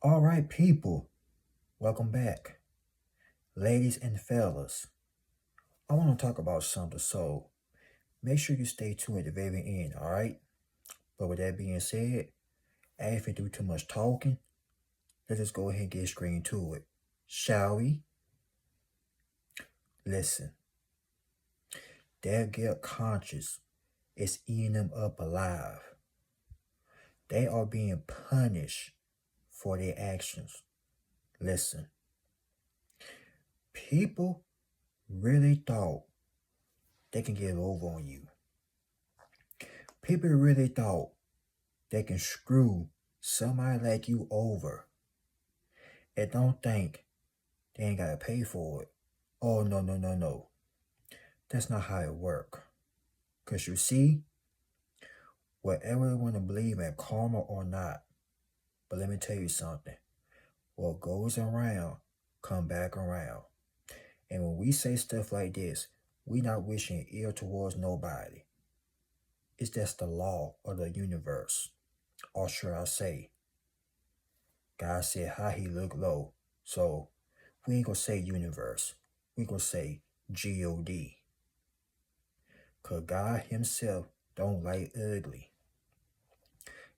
All right, people, welcome back. Ladies and fellas, I want to talk about something, so make sure you stay tuned at the very end, all right? But with that being said, if we do too much talking, let us go ahead and get straight into it. Shall we? Listen, their guilt conscience is eating them up alive. They are being punished for their actions. Listen, people really thought they can get over on you. People really thought they can screw somebody like you over and don't think they ain't gotta pay for it. Oh, no, no, no, no. That's not how it works. Because you see, whatever you want to believe in, karma or not, but let me tell you something. What goes around, come back around. And when we say stuff like this, we not wishing ill towards nobody. It's just the law of the universe. Or should I say, God said how he look low. So we ain't gonna say universe. We gonna say God. Cause God himself don't like ugly.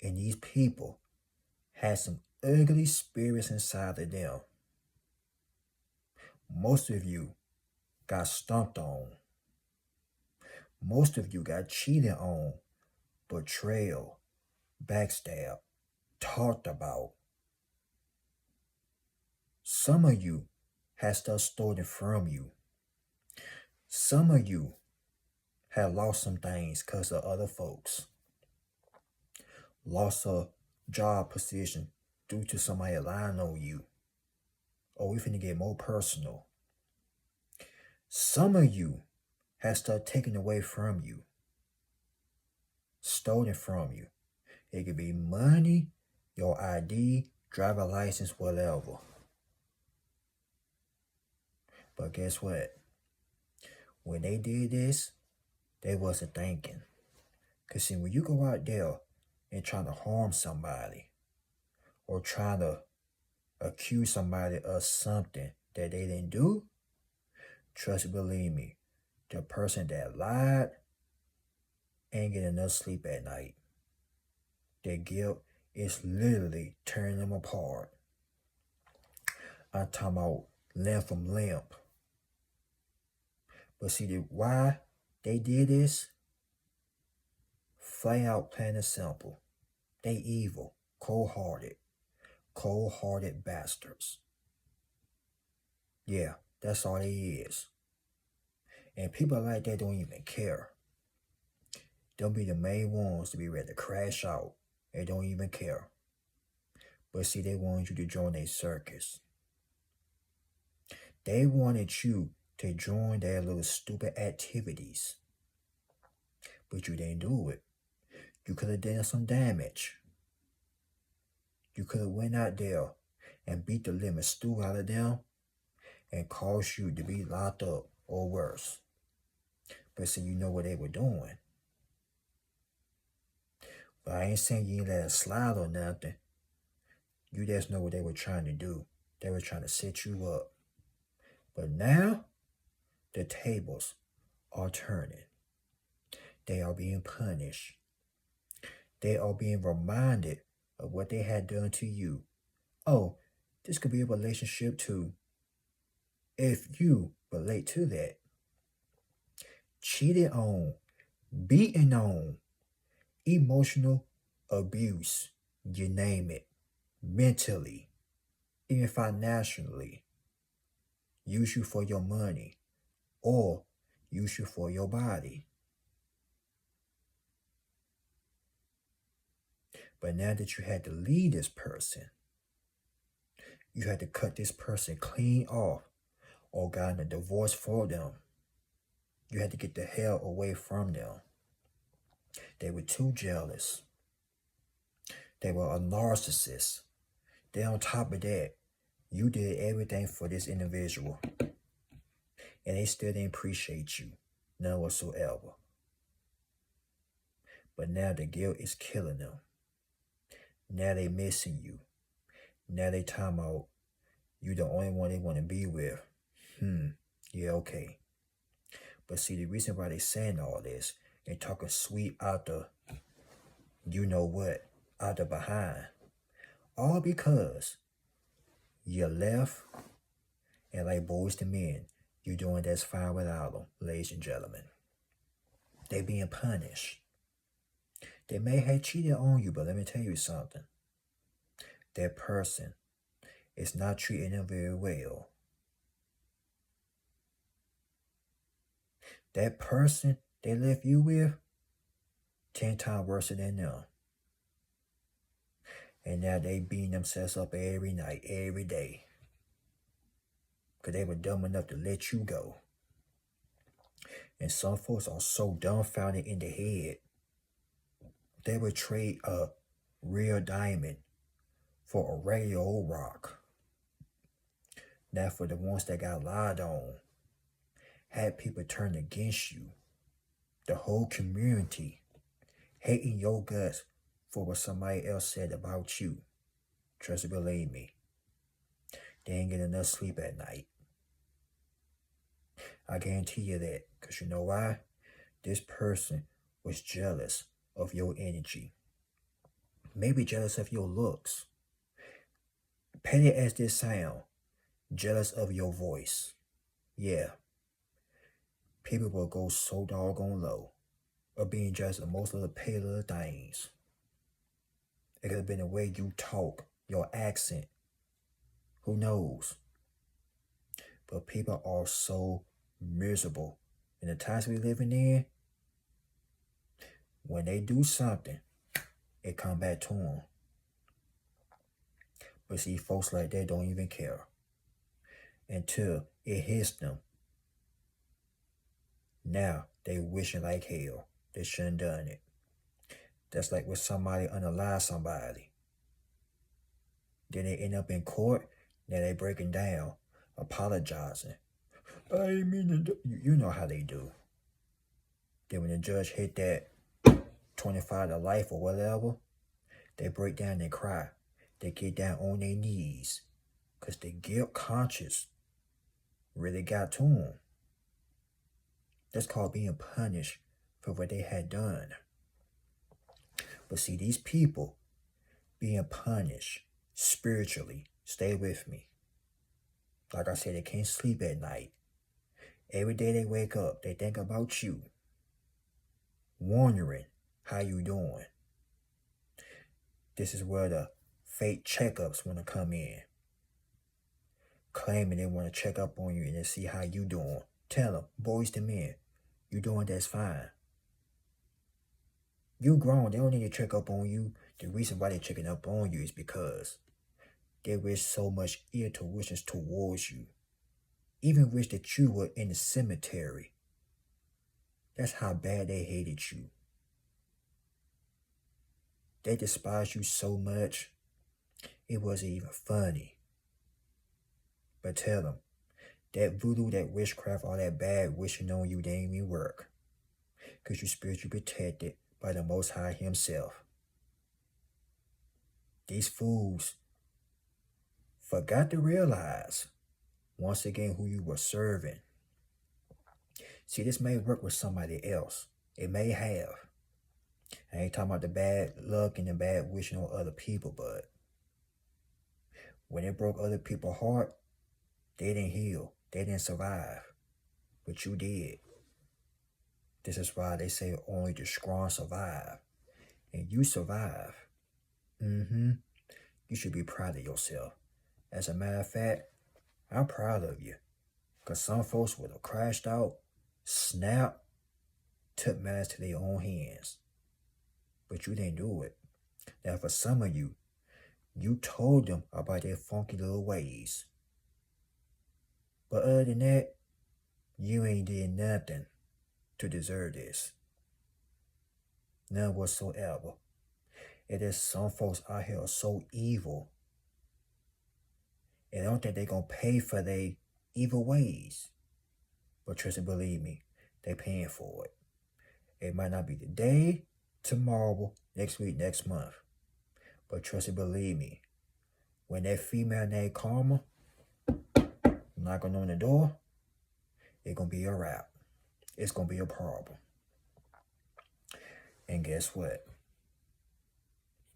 And these people had some ugly spirits inside of them. Most of you got stomped on. Most of you got cheated on, betrayal, backstab, talked about. Some of you had stuff stolen from you. Some of you had lost some things because of other folks. Lost a job position due to somebody lying on you. Or we finna get more personal. Some of you had stuff taken away from you. Stolen from you. It could be money, your ID, driver license, whatever. But guess what? When they did this, they wasn't thinking. Because see, when you go out there and try to harm somebody or try to accuse somebody of something that they didn't do, trust and believe me, the person that lied ain't getting enough sleep at night. Their guilt is literally tearing them apart. I'm talking about limb from limb. But see, why they did this? Flat out, plain and simple. They evil, cold-hearted bastards. Yeah, that's all they is. And people like that don't even care. They'll be the main ones to be ready to crash out. They don't even care. But see, they wanted you to join their circus. They wanted you to join their little stupid activities. But you didn't do it. You could have done some damage. You could have went out there and beat the living stew out of them and caused you to be locked up or worse. But see, you know what they were doing. But I ain't saying you ain't let it slide or nothing. You just know what they were trying to do. They were trying to set you up. But now, the tables are turning. They are being punished. They are being reminded of what they had done to you. Oh, this could be a relationship too. If you relate to that. Cheated on, beaten on, emotional abuse, you name it, mentally, even financially, use you for your money, or use you for your body. But now that you had to leave this person, you had to cut this person clean off or gotten a divorce for them. You had to get the hell away from them. They were too jealous. They were a narcissist. Then on top of that, you did everything for this individual. And they still didn't appreciate you. None whatsoever. But now the guilt is killing them. Now they missing you. Now they time out. You the only one they want to be with. Yeah, okay. But see, the reason why they saying all this and talking sweet out the, you know what, out the behind, all because you left, and like boys to men, you doing that's fine without them, ladies and gentlemen. They being punished. They may have cheated on you, but let me tell you something. That person is not treating them very well. That person they left you with, 10 times worse than them. And now they beating themselves up every night, every day. Because they were dumb enough to let you go. And some folks are so dumbfounded in the head, they would trade a real diamond for a regular old rock. Now for the ones that got lied on, had people turn against you, the whole community hating your guts for what somebody else said about you. Trust and believe me, they ain't getting enough sleep at night. I guarantee you that, because you know why? This person was jealous of your energy. Maybe jealous of your looks. Petty as this sound, jealous of your voice. Yeah. People will go so doggone low of being jealous of most of the petty little things. It could have been the way you talk, your accent. Who knows? But people are so miserable. In the times we living in, when they do something, it come back to them. But see, folks like that don't even care until it hits them. Now they wishing like hell they shouldn't done it. That's like when somebody unalive somebody. Then they end up in court. Now they breaking down, apologizing. I ain't mean to do. You know how they do. Then when the judge hit that 25 to life or whatever, they break down and cry. They get down on their knees because the guilt conscious really got to them. That's called being punished for what they had done. But see, these people being punished spiritually, stay with me. Like I said, they can't sleep at night. Every day they wake up, they think about you, wondering how you doing. This is where the fake checkups want to come in. Claiming they want to check up on you and see how you doing. Tell them, boys to men, you doing that's fine. You grown, they don't need to check up on you. The reason why they're checking up on you is because they wish so much ill wishes towards you. Even wish that you were in the cemetery. That's how bad they hated you. They despised you so much, it wasn't even funny. But tell them, that voodoo, that witchcraft, all that bad wishing on you, they ain't even work. Because you're spiritually protected by the Most High Himself. These fools forgot to realize, once again, who you were serving. See, this may work with somebody else. It may have. I ain't talking about the bad luck and the bad wishing on other people, but when it broke other people's heart, they didn't heal. They didn't survive. But you did. This is why they say only the strong survive. And you survive. You should be proud of yourself. As a matter of fact, I'm proud of you. Because some folks would have crashed out, snapped, took matters to their own hands. But you didn't do it. Now for some of you, you told them about their funky little ways. But other than that, you ain't did nothing to deserve this. None whatsoever. It is some folks out here are so evil. And I don't think they're going to pay for their evil ways. But trust and believe me, they're paying for it. It might not be today, tomorrow, next week, next month. But trust and believe me, when that female named Karma knocking on the door, it's going to be a wrap. It's going to be a problem. And guess what?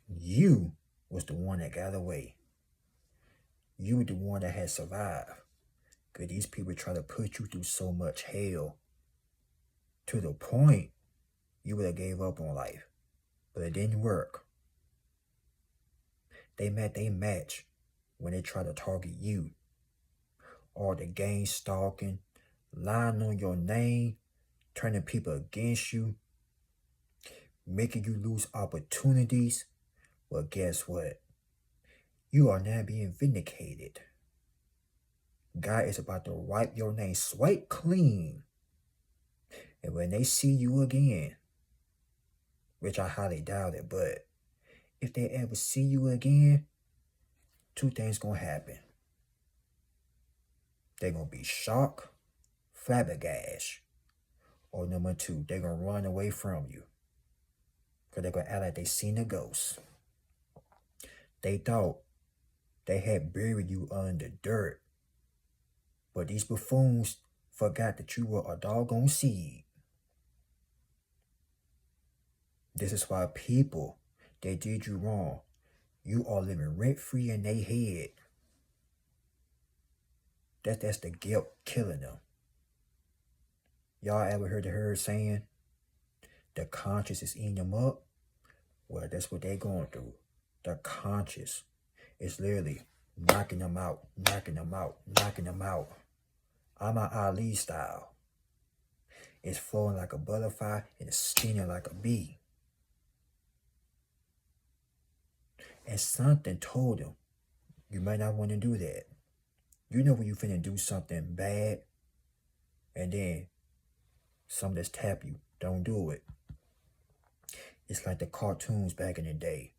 You was the one that got away. You were the one that had survived. Because these people try to put you through so much hell to the point you would have gave up on life. But it didn't work. They met their match when they tried to target you. All the gang stalking, lying on your name, turning people against you, making you lose opportunities. Well, guess what? You are now being vindicated. God is about to wipe your name swipe clean. And when they see you again, which I highly doubt it, but if they ever see you again, two things gonna happen. They're gonna be shocked, flabbergasted, or number two, they're gonna run away from you. Because they're gonna act like they seen a ghost. They thought they had buried you under dirt. But these buffoons forgot that you were a doggone seed. This is why people, they did you wrong. You are living rent-free in their head. That's the guilt killing them. Y'all ever heard the herd saying, the conscience is eating them up? Well, that's what they're going through. The conscience is literally knocking them out, knocking them out, knocking them out. I'm an Ali style. It's flowing like a butterfly and it's stinging like a bee. And something told him, you might not want to do that. You know when you finna do something bad, and then some just tap you, don't do it. It's like the cartoons back in the day.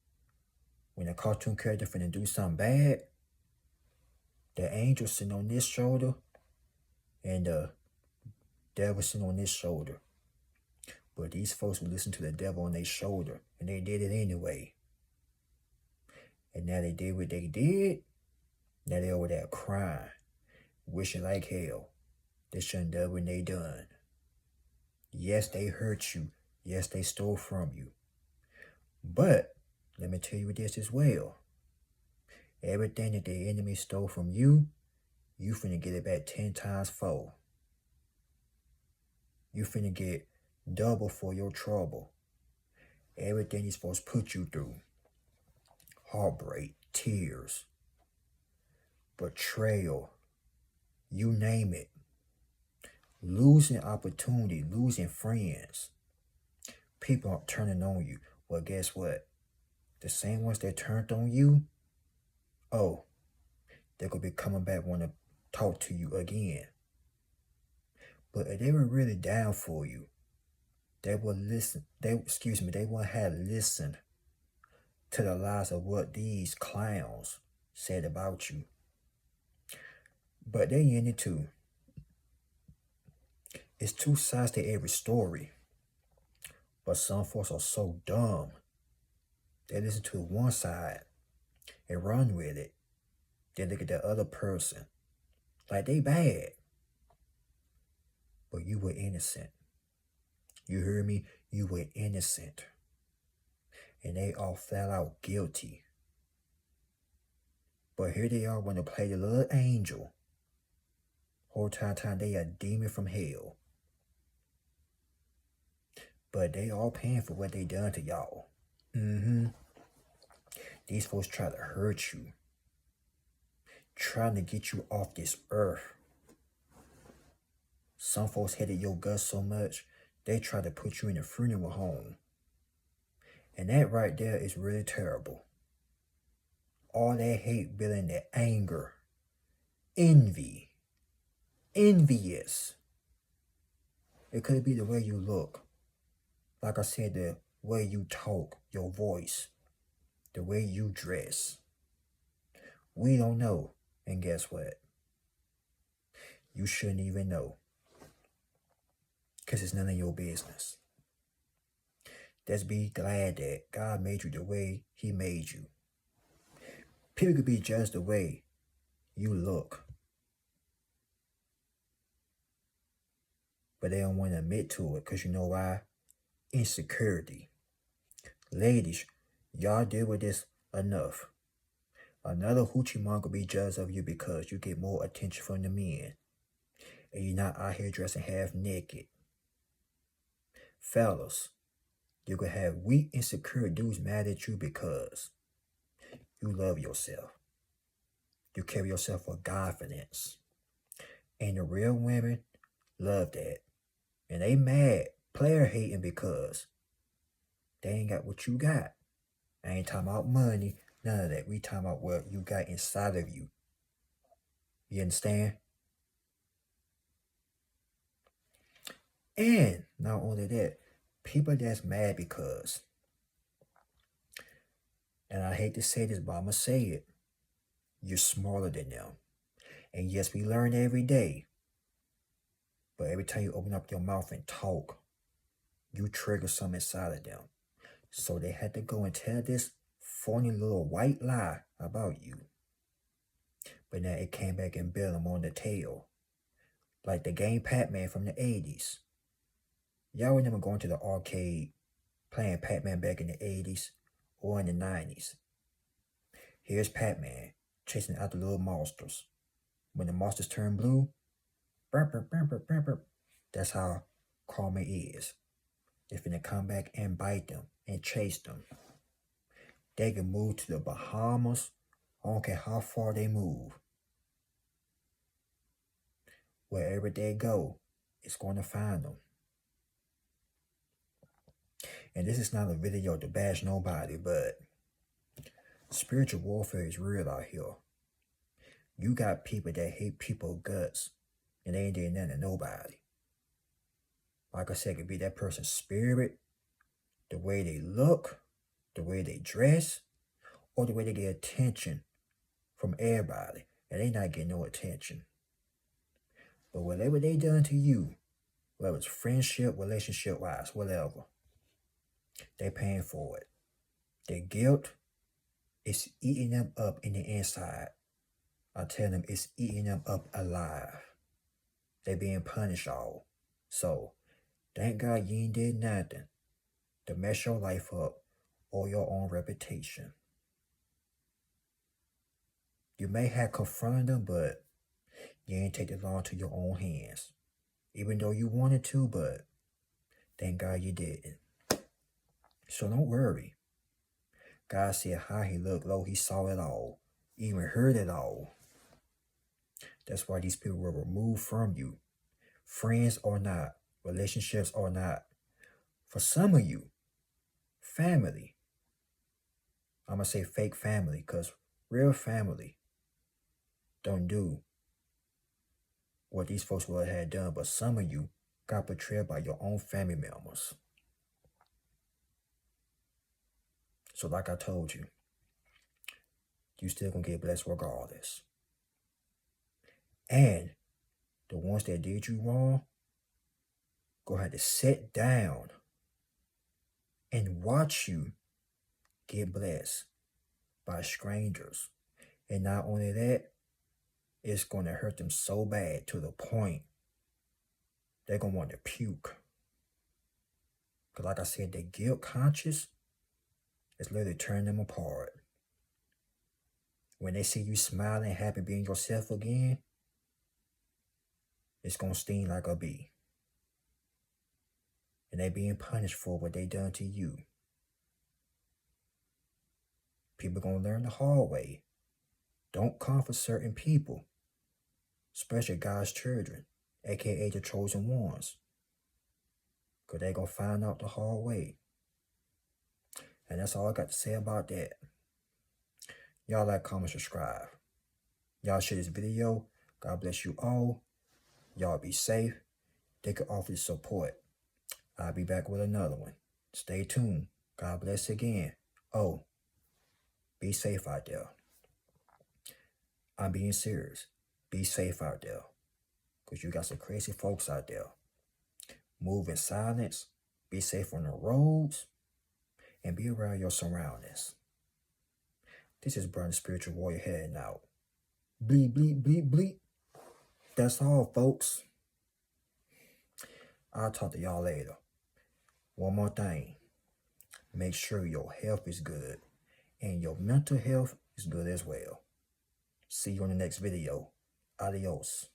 When a cartoon character finna do something bad, the angel sitting on this shoulder, and the devil sitting on this shoulder. But these folks would listen to the devil on their shoulder, and they did it anyway. And now they did what they did. Now they over there crying, wishing like hell they shouldn't have done what they done. Yes, they hurt you. Yes, they stole from you. But let me tell you this as well. Everything that the enemy stole from you, you finna get it back 10 times fold. You finna get double for your trouble. Everything you're supposed to put you through. Heartbreak, tears, betrayal, you name it. Losing opportunity, losing friends. People are turning on you. Well, guess what? The same ones that turned on you, oh, they're going to be coming back want to talk to you again. But if they were really down for you, they would listen. They would have listened to the lies of what these clowns said about you. But they in it too. It's two sides to every story. But some folks are so dumb. They listen to one side and run with it. Then look at the other person like they bad. But you were innocent. You heard me? You were innocent. And they all flat out guilty. But here they are want to play the little angel. Whole time they a demon from hell. But they all paying for what they done to y'all. These folks try to hurt you. Trying to get you off this earth. Some folks hated your guts so much, they try to put you in a funeral home. And that right there is really terrible. All that hate building that anger, envy, envious. It could be the way you look. Like I said, the way you talk, your voice, the way you dress. We don't know. And guess what? You shouldn't even know. Because it's none of your business. Just be glad that God made you the way He made you. People could be judged the way you look, but they don't want to admit to it because you know why? Insecurity. Ladies, y'all deal with this enough. Another hoochie mom could be jealous of you because you get more attention from the men, and you're not out here dressing half naked. Fellas, you could have weak, insecure dudes mad at you because you love yourself. You carry yourself with confidence. And the real women love that. And they mad, player hating because they ain't got what you got. I ain't talking about money, none of that. We talking about what you got inside of you. You understand? And not only that, people that's mad because, and I hate to say this, but I'm going to say it, you're smaller than them. And yes, we learn every day. But every time you open up your mouth and talk, you trigger something inside of them. So they had to go and tell this phony little white lie about you. But now it came back and bit them on the tail. Like the game Pac-Man from the 80s. Y'all remember going to the arcade, playing Pac-Man back in the 80s or in the 90s. Here's Pac-Man chasing out the little monsters. When the monsters turn blue, burp, burp, burp, burp, burp, burp. That's how karma is. They're finna come back and bite them and chase them. They can move to the Bahamas. I don't care how far they move. Wherever they go, it's going to find them. And this is not a video to bash nobody, but spiritual warfare is real out here. You got people that hate people's guts, and they ain't doing nothing to nobody. Like I said, it could be that person's spirit, the way they look, the way they dress, or the way they get attention from everybody, and they not getting no attention. But whatever they done to you, whether it's friendship, relationship-wise, whatever, they paying for it. Their guilt is eating them up in the inside. I tell them it's eating them up alive. They being punished all. So, thank God you ain't did nothing to mess your life up or your own reputation. You may have confronted them, but you ain't take the law into your own hands. Even though you wanted to, but thank God you didn't. So don't worry. God said high, he looked low, he saw it all, even heard it all. That's why these people were removed from you. Friends or not, relationships or not. For some of you, family. I'm going to say fake family because real family don't do what these folks would have done. But some of you got betrayed by your own family members. So like I told you, you still going to get blessed regardless. And the ones that did you wrong, go ahead to sit down and watch you get blessed by strangers. And not only that, it's going to hurt them so bad to the point they're going to want to puke. Because like I said, the guilt conscious is literally turning them apart. When they see you smiling, happy, being yourself again, it's going to sting like a bee. And they being punished for what they done to you. People going to learn the hard way. Don't comfort certain people, especially God's children, aka the chosen ones. Because they're going to find out the hard way. And that's all I got to say about that. Y'all like, comment, subscribe. Y'all share this video. God bless you all. Y'all be safe. They could offer support. I'll be back with another one. Stay tuned. God bless again. Oh, be safe out there. I'm being serious. Be safe out there. Because you got some crazy folks out there. Move in silence. Be safe on the roads. And be around your surroundings. This is Burn Spiritual Warrior heading out. Bleep, bleep, bleep, bleep. That's all, folks. I'll talk to y'all later. One more thing. Make sure your health is good and your mental health is good as well. See you on the next video. Adios.